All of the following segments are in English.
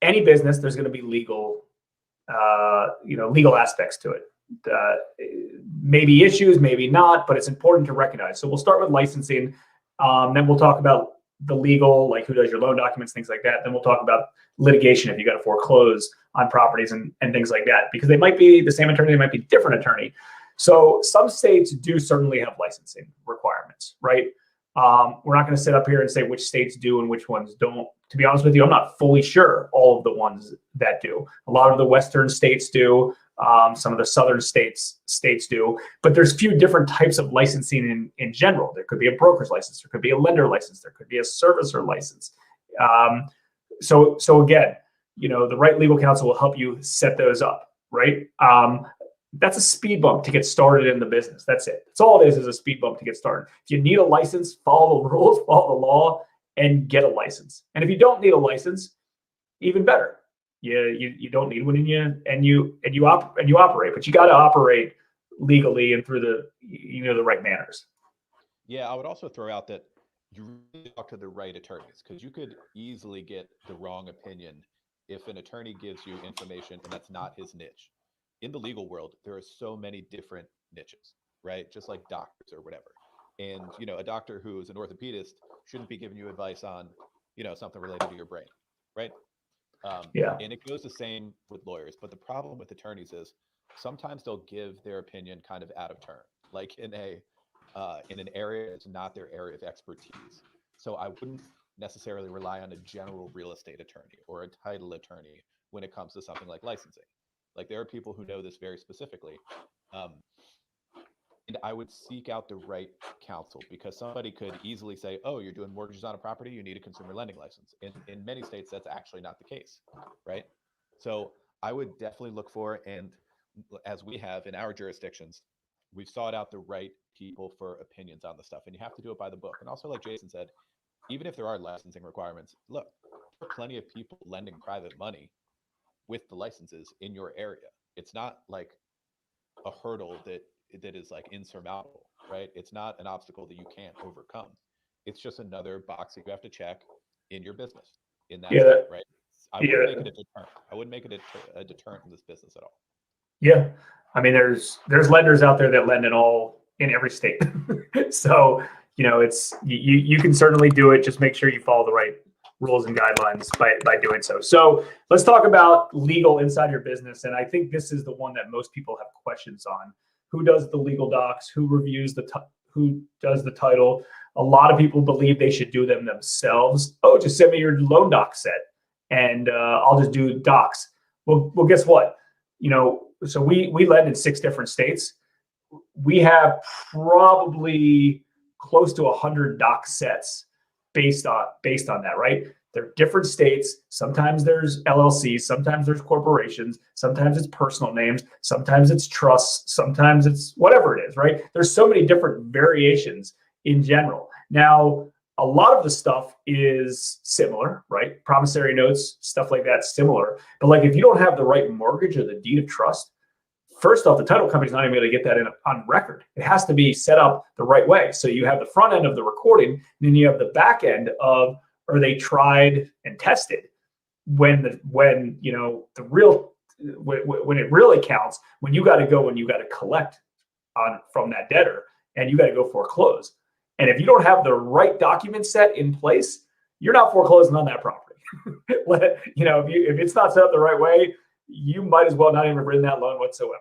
any business, there's going to be legal, legal aspects to it. Maybe issues, maybe not, but it's important to recognize. So we'll start with licensing. Then we'll talk about the legal, like who does your loan documents, things like that. Then we'll talk about litigation if you got to foreclose on properties and things like that, because they might be the same attorney, they might be different attorney. So some states do certainly have licensing requirements, right? We're not going to sit up here and say which states do and which ones don't. To be honest with you, I'm not fully sure all of the ones that do. A lot of the Western states do. Some of the Southern states do. But there's few different types of licensing in general. There could be a broker's license. There could be a lender license. There could be a servicer license. So again, the right legal counsel will help you set those up, right? That's a speed bump to get started in the business. That's it. That's all it is a speed bump to get started. If you need a license, follow the rules, follow the law, and get a license. And if you don't need a license, even better. You don't need one, and you operate, but you got to operate legally and through the right manners. Yeah, I would also throw out that you really talk to the right attorneys, because you could easily get the wrong opinion if an attorney gives you information and that's not his niche. In the legal world, there are so many different niches, right? Just like doctors or whatever. And, a doctor who is an orthopedist shouldn't be giving you advice on, something related to your brain, right? And it goes the same with lawyers. But the problem with attorneys is sometimes they'll give their opinion kind of out of turn, like in an area that's not their area of expertise. So I wouldn't necessarily rely on a general real estate attorney or a title attorney when it comes to something like licensing. Like, there are people who know this very specifically. And I would seek out the right counsel, because somebody could easily say, oh, you're doing mortgages on a property, you need a consumer lending license. In many states, that's actually not the case, right? So I would definitely look for, and as we have in our jurisdictions, we've sought out the right people for opinions on the stuff, and you have to do it by the book. And also, like Jason said, even if there are licensing requirements, look, there are plenty of people lending private money with the licenses in your area. It's not like a hurdle that is like insurmountable, right? It's not an obstacle that you can't overcome. It's just another box that you have to check in your business in that state, right? I wouldn't make it a deterrent. I wouldn't make it a deterrent in this business at all. Yeah. I mean, there's lenders out there that lend in every state. So, it's you can certainly do it. Just make sure you follow the right rules and guidelines by doing so. So let's talk about legal inside your business. And I think this is the one that most people have questions on. Who does the legal docs? Who reviews who does the title? A lot of people believe they should do them themselves. Oh, just send me your loan doc set and I'll just do docs. Well, guess what? So we lend in 6 different states. We have probably close to 100 doc sets based on that, right? They're different states. Sometimes there's LLCs, sometimes there's corporations, sometimes it's personal names, sometimes it's trusts, sometimes it's whatever it is, right? There's so many different variations in general. Now, a lot of the stuff is similar, right? Promissory notes, stuff like that, similar. But like, if you don't have the right mortgage or the deed of trust, first off, the title company's not even going to get that on record. It has to be set up the right way. So you have the front end of the recording, and then you have the back end of, are they tried and tested when it really counts, when you got to collect from that debtor and you got to go foreclose. And if you don't have the right document set in place, you're not foreclosing on that property. If it's not set up the right way, you might as well not even bring that loan whatsoever.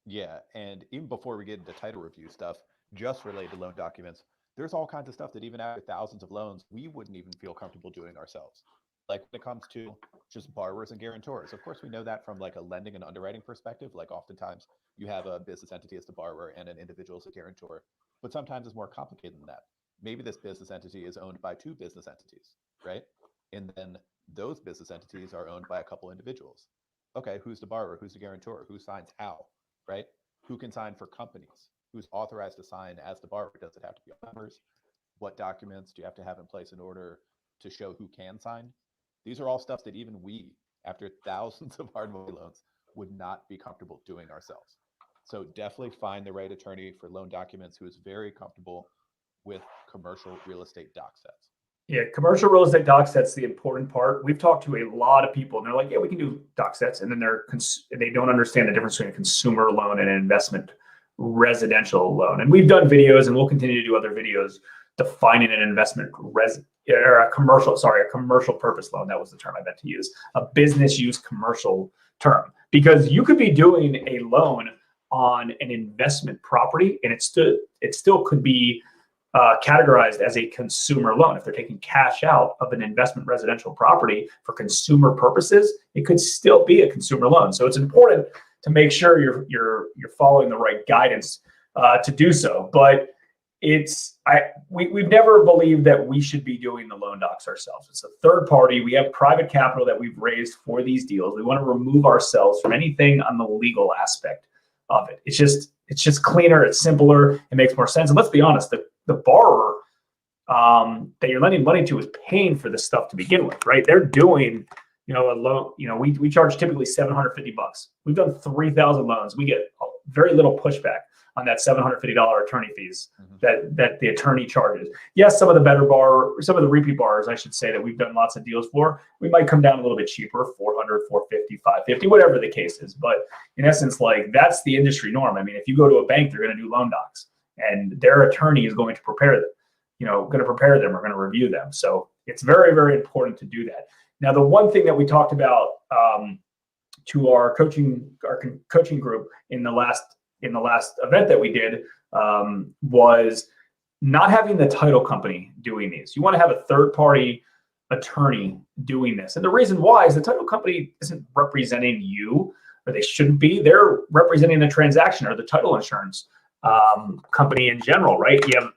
Yeah, and even before we get into title review stuff, just related to loan documents, there's all kinds of stuff that even after thousands of loans, we wouldn't even feel comfortable doing ourselves. Like when it comes to just borrowers and guarantors. Of course, we know that from like a lending and underwriting perspective. Like oftentimes you have a business entity as the borrower and an individual as a guarantor, but sometimes it's more complicated than that. Maybe this business entity is owned by 2 business entities, right? And then those business entities are owned by a couple individuals. Okay, who's the borrower? Who's the guarantor? Who signs how, right? Who can sign for companies? Who's authorized to sign as the borrower? Does it have to be members? What documents do you have to have in place in order to show who can sign? These are all stuff that even we, after thousands of hard money loans, would not be comfortable doing ourselves. So definitely find the right attorney for loan documents who is very comfortable with commercial real estate doc sets. Yeah, commercial real estate doc sets, the important part. We've talked to a lot of people, and they're like, "Yeah, we can do doc sets," and then they don't understand the difference between a consumer loan and an investment residential loan. And we've done videos, and we'll continue to do other videos defining an investment or a commercial purpose loan. That was the term I meant to use, a business use commercial term, because you could be doing a loan on an investment property, and it still could be categorized as a consumer loan. If they're taking cash out of an investment residential property for consumer purposes, it could still be a consumer loan. So it's important to make sure you're following the right guidance to do so. But we've never believed that we should be doing the loan docs ourselves. It's a third party. We have private capital that we've raised for these deals. We want to remove ourselves from anything on the legal aspect of it. It's just cleaner. It's simpler. It makes more sense. And let's be honest, the borrower that you're lending money to is paying for this stuff to begin with, right? They're doing, a loan. We charge typically $750. We've done 3,000 loans. We get very little pushback on that $750 attorney fees that the attorney charges. Yes, some of the repeat borrowers, I should say, that we've done lots of deals for, we might come down a little bit cheaper, $400, $450, $550, whatever the case is. But in essence, that's the industry norm. I mean, if you go to a bank, they're going to do loan docs, and their attorney is going to prepare them, or going to review them. So it's very, very important to do that. Now, the one thing that we talked about to our coaching group in the last event that we did was not having the title company doing these. You want to have a third-party attorney doing this. And the reason why is the title company isn't representing you, or they shouldn't be. They're representing the transaction or the title insurance company in general, right? You have,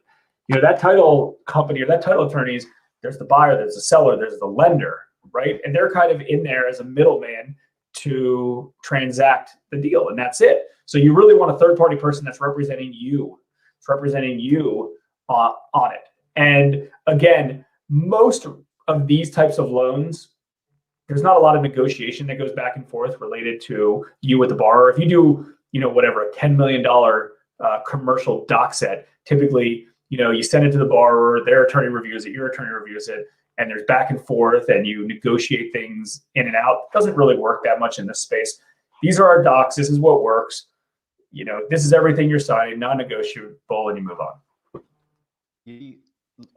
that title company or that title attorneys, there's the buyer, there's the seller, there's the lender, right? And they're kind of in there as a middleman to transact the deal, and that's it. So you really want a third-party person that's representing you. It's representing you on it. And again, most of these types of loans, there's not a lot of negotiation that goes back and forth related to you with the borrower. If you do, a $10 million commercial doc set, typically, you send it to the borrower, their attorney reviews it, your attorney reviews it, and there's back and forth, and you negotiate things in and out. It doesn't really work that much in this space. These are our docs. This is what works. This is everything you're signing, non-negotiable, and you move on.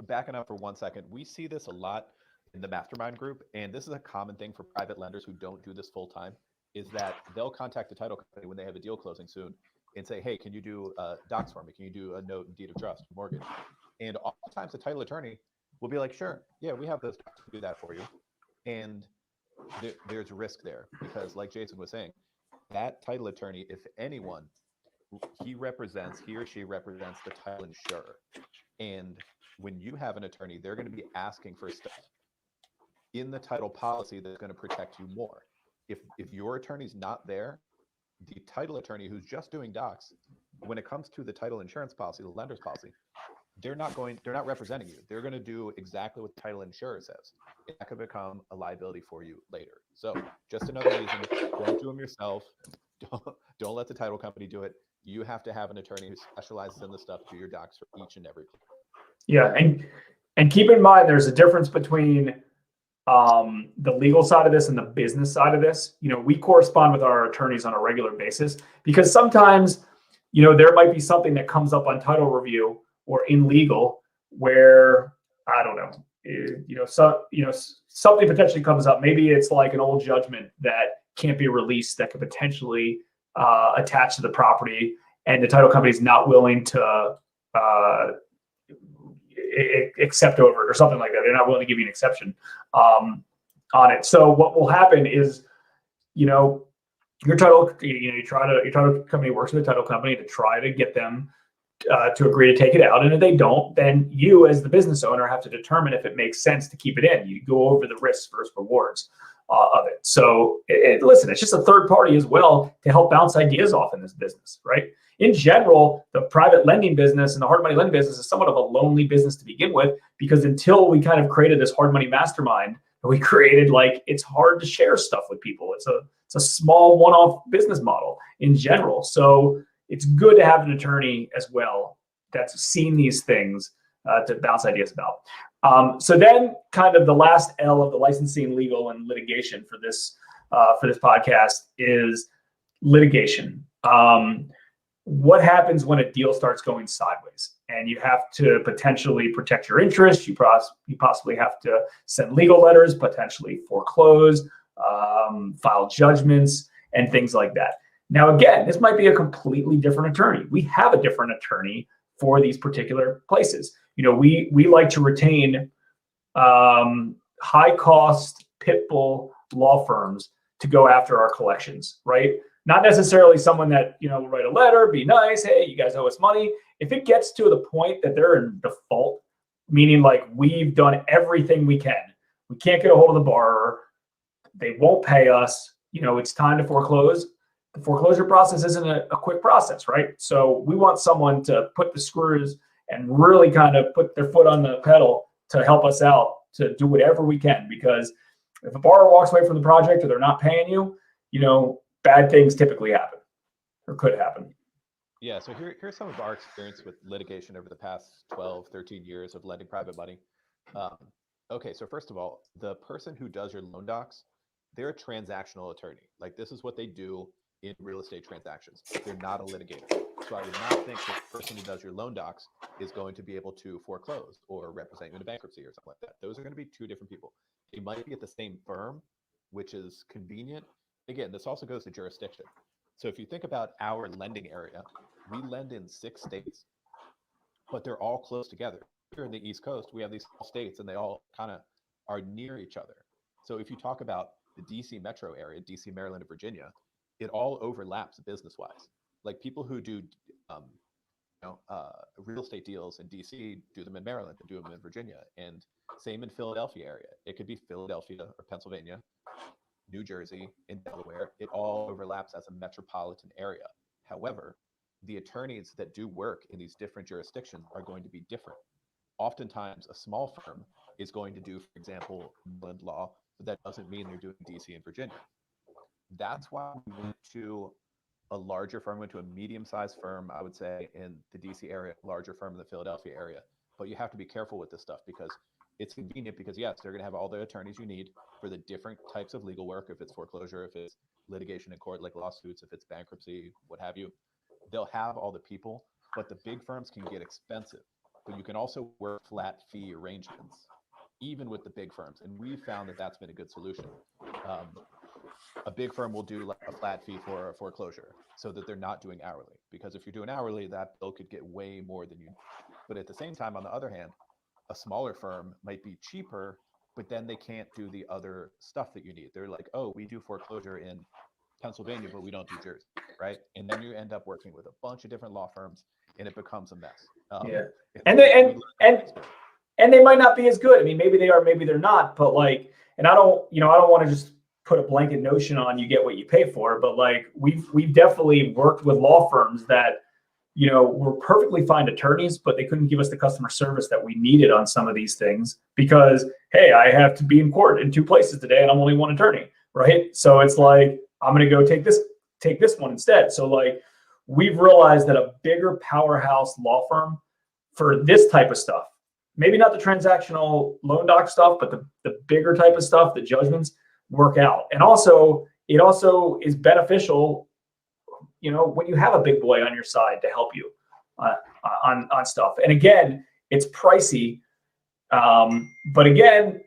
Backing up for 1 second, we see this a lot in the mastermind group, and this is a common thing for private lenders who don't do this full time, is that they'll contact the title company when they have a deal closing soon and say, hey, can you do docs for me? Can you do a note and deed of trust, mortgage? And oftentimes the title attorney will be like, sure, yeah, we have those docs to do that for you. And there's risk there because, like Jason was saying, that title attorney, if anyone, he or she represents the title insurer. And when you have an attorney, they're going to be asking for stuff in the title policy that's going to protect you more. If your attorney's not there, the title attorney who's just doing docs, when it comes to the title insurance policy, the lender's policy, they're not representing you. They're going to do exactly what the title insurer says. That could become a liability for you later. So just another reason, don't do them yourself. Don't let the title company do it. You have to have an attorney who specializes in the stuff, do your docs for each and every client. Yeah, and keep in mind, there's a difference between the legal side of this and the business side of this. We correspond with our attorneys on a regular basis because sometimes, there might be something that comes up on title review or in legal where, I don't know, something potentially comes up. Maybe it's like an old judgment that can't be released that could potentially attach to the property, and the title company is not willing to accept over it or something like that. They're not willing to give you an exception on it. So what will happen is, your title company works with the title company to try to get them to agree to take it out. And if they don't, then you as the business owner have to determine if it makes sense to keep it in. You go over the risks versus rewards of it. So listen, it's just a third party as well to help bounce ideas off in this business, right? In general, the private lending business and the hard money lending business is somewhat of a lonely business to begin with, because until we kind of created this hard money mastermind, we created, it's hard to share stuff with people. It's a small one-off business model in general. So it's good to have an attorney as well that's seen these things to bounce ideas about. So then kind of the last L of the licensing, legal, and litigation for this podcast is litigation. What happens when a deal starts going sideways and you have to potentially protect your interests? You possibly have to send legal letters, potentially foreclose, file judgments, and things like that. Now, again, this might be a completely different attorney. We have a different attorney for these particular places. We like to retain high cost pit bull law firms to go after our collections, right? Not necessarily someone that, will write a letter, be nice, hey, you guys owe us money. If it gets to the point that they're in default, meaning like we've done everything we can, we can't get a hold of the borrower, they won't pay us, it's time to foreclose. The foreclosure process isn't a quick process, right? So we want someone to put the screws and really kind of put their foot on the pedal to help us out to do whatever we can. Because if a borrower walks away from the project or they're not paying you, bad things typically happen or could happen. Yeah, so here's some of our experience with litigation over the past 12, 13 years of lending private money. Okay, so first of all, the person who does your loan docs, they're a transactional attorney. Like this is what they do in real estate transactions. They're not a litigator. So I would not think that the person who does your loan docs is going to be able to foreclose or represent you in a bankruptcy or something like that. Those are going to be two different people. They might be at the same firm, which is convenient. Again, this also goes to jurisdiction. So if you think about our lending area, we lend in 6 states, but they're all close together. Here in the East Coast, we have these small states and they all kind of are near each other. So if you talk about the DC metro area, DC, Maryland, and Virginia, it all overlaps business-wise. Like people who do real estate deals in DC do them in Maryland and do them in Virginia, and same in Philadelphia area. It could be Philadelphia or Pennsylvania, New Jersey, in Delaware. It all overlaps as a metropolitan area. However, the attorneys that do work in these different jurisdictions are going to be different. Oftentimes, a small firm is going to do, for example, Maryland law, but that doesn't mean they're doing DC and Virginia. That's why we went to a larger firm, went to a medium-sized firm, I would say, in the DC area, larger firm in the Philadelphia area. But you have to be careful with this stuff because it's convenient because, yes, they're going to have all the attorneys you need for the different types of legal work, if it's foreclosure, if it's litigation in court, like lawsuits, if it's bankruptcy, what have you. They'll have all the people, but the big firms can get expensive. But you can also work flat fee arrangements, even with the big firms. And we've found that that's been a good solution. A big firm will do like a flat fee for a foreclosure so that they're not doing hourly. Because if you're doing hourly, that bill could get way more than you. But at the same time, on the other hand, a smaller firm might be cheaper, but then they can't do the other stuff that you need. They're like, oh, we do foreclosure in Pennsylvania, but we don't do Jersey, right? And then you end up working with a bunch of different law firms, and it becomes a mess. Yeah, and they might not be as good. I mean, maybe they are, maybe they're not. But like, and I don't want to just put a blanket notion on you get what you pay for. But like, we've definitely worked with law firms that were perfectly fine attorneys, but they couldn't give us the customer service that we needed on some of these things because, hey, I have to be in court in 2 places today and I'm only one attorney, right? So it's like, I'm going to go take this one instead. So like, we've realized that a bigger powerhouse law firm for this type of stuff, maybe not the transactional loan doc stuff, but the bigger type of stuff, the judgments work out. And also, it also is beneficial when you have a big boy on your side to help you on stuff. And again, it's pricey. But again,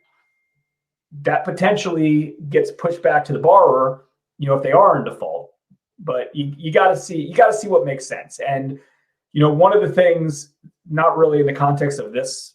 that potentially gets pushed back to the borrower, if they are in default. But you got to see what makes sense. And, one of the things, not really in the context of this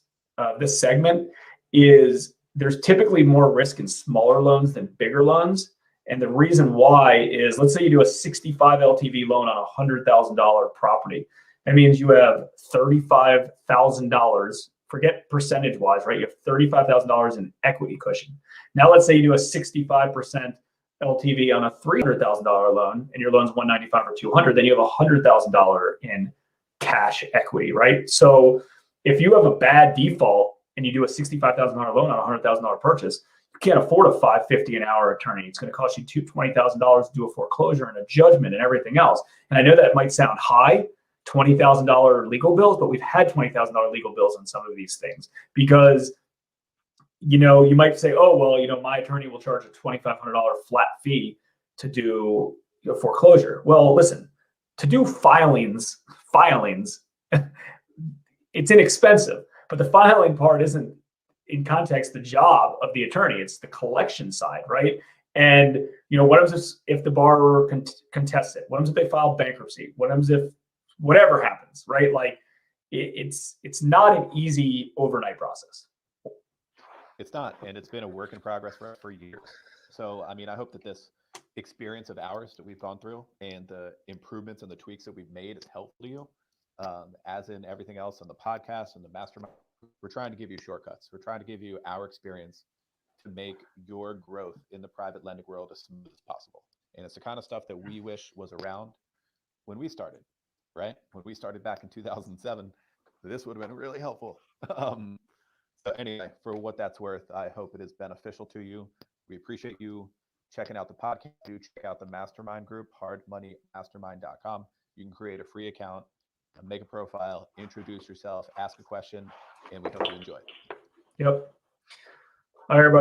segment, is there's typically more risk in smaller loans than bigger loans. And the reason why is, let's say you do a 65 LTV loan on a $100,000 property. That means you have $35,000, forget percentage wise, right? You have $35,000 in equity cushion. Now, let's say you do a 65% LTV on a $300,000 loan and your loan's 195 or 200, then you have $100,000 in cash equity, right? So if you have a bad default and you do a $65,000 loan on a $100,000 purchase, you can't afford a $550 an hour attorney. It's going to cost you $20,000 to do a foreclosure and a judgment and everything else. And I know that might sound high, $20,000 legal bills, but we've had $20,000 legal bills on some of these things because you might say, oh, well, my attorney will charge a $2,500 flat fee to do foreclosure. Well, listen, to do filings, it's inexpensive, but the filing part isn't in context the job of the attorney. It's the collection side, right? And what happens if the borrower contests it? What happens if they file bankruptcy? What happens if whatever happens, right? Like it's not an easy overnight process. It's not, and it's been a work in progress for years. So, I mean, I hope that this experience of ours that we've gone through and the improvements and the tweaks that we've made is helpful to you. As in everything else on the podcast and the mastermind, we're trying to give you shortcuts. We're trying to give you our experience to make your growth in the private lending world as smooth as possible. And it's the kind of stuff that we wish was around when we started, right? When we started back in 2007, this would have been really helpful. So anyway, for what that's worth, I hope it is beneficial to you. We appreciate you checking out the podcast. Do check out the mastermind group, hardmoneymastermind.com. You can create a free account, make a profile, introduce yourself, ask a question, and we hope you enjoy it. Yep. All right, everybody.